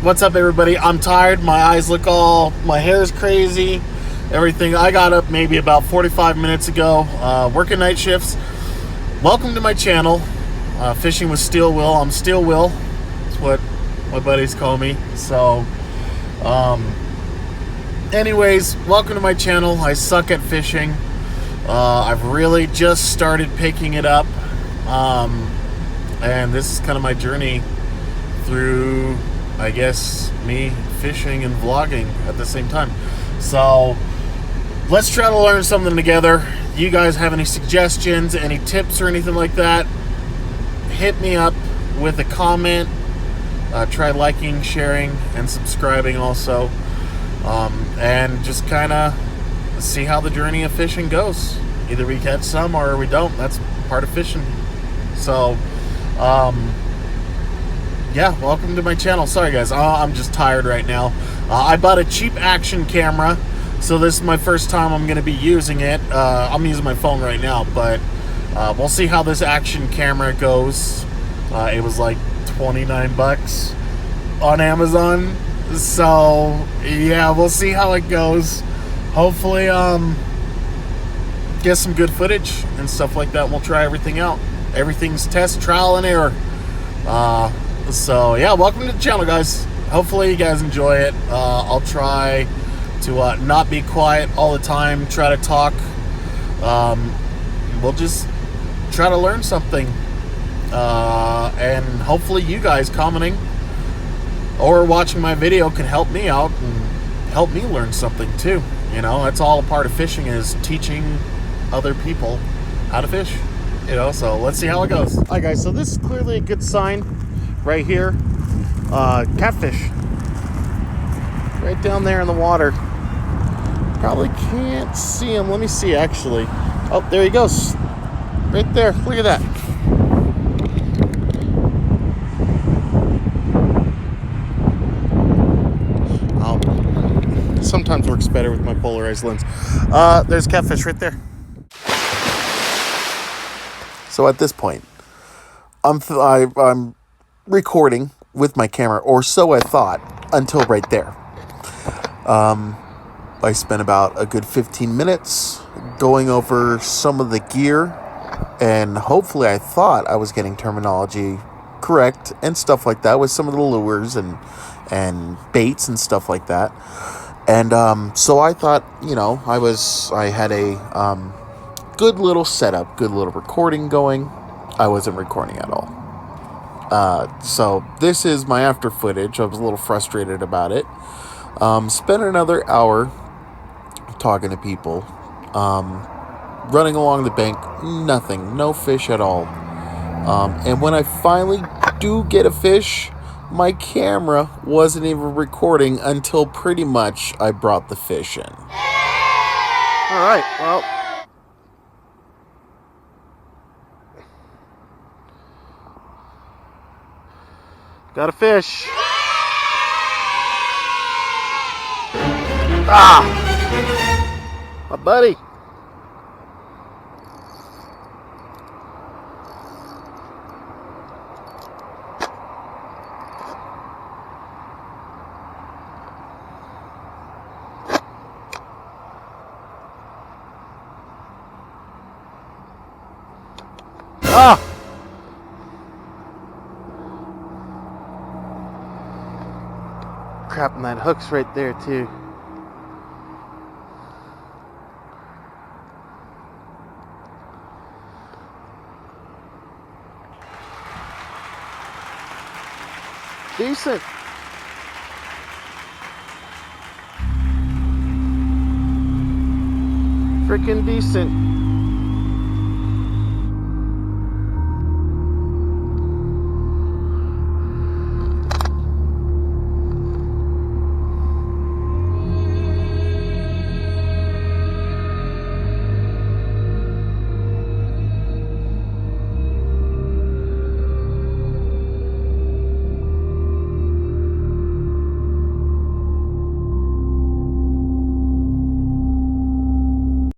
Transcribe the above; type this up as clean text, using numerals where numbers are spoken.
What's up, everybody? I'm tired. My eyes look my hair's crazy. Everything. I got up maybe about 45 minutes ago, working night shifts. Welcome to my channel, Fishing with Steel Will. I'm Steel Will. That's what my buddies call me. So, anyways, welcome to my channel. I suck at fishing. I've really just started picking it up. And this is kind of my journey through, I guess, me fishing and vlogging at the same time. So let's try to learn something together. You guys have any suggestions, any tips or anything like that, hit me up with a comment. Try liking, sharing, and subscribing also. And just kind of see how the journey of fishing goes. Either we catch some or we don't. That's part of fishing. So yeah, welcome to my channel. Sorry guys, I'm just tired right now. I bought a cheap action camera, so this is my first time I'm going to be using it. I'm using my phone right now, but we'll see how this action camera goes. It was like 29 bucks on Amazon, so yeah, we'll see how it goes. Hopefully get some good footage and stuff like that. We'll try everything out. Everything's test, trial, and error. So yeah, welcome to the channel, guys. Hopefully you guys enjoy it. I'll try to not be quiet all the time, try to talk. We'll just try to learn something, and hopefully you guys commenting or watching my video can help me out and help me learn something too. You know, that's all a part of fishing, is teaching other people how to fish. You know, so let's see how it goes. All right, guys, so this is clearly a good sign right here. Catfish right down there in the water. Probably can't see him. Let me see, actually. Oh, there he goes. Right there. Look at that. Oh, sometimes works better with my polarized lens. There's catfish right there. So at this point, I'm recording with my camera, or so I thought, until right there. I spent about a good 15 minutes going over some of the gear, and hopefully I thought I was getting terminology correct and stuff like that with some of the lures and baits and stuff like that. And so I thought, you know, I had a good little setup, good little recording going. I wasn't recording at all. So this is my after footage. I was a little frustrated about it. Spent another hour talking to people, running along the bank, nothing, no fish at all. And when I finally do get a fish, my camera wasn't even recording until pretty much I brought the fish in. All right, well, got a fish. Ah! My buddy. Ah! Crap, and that hook's right there too. Decent. Freaking decent.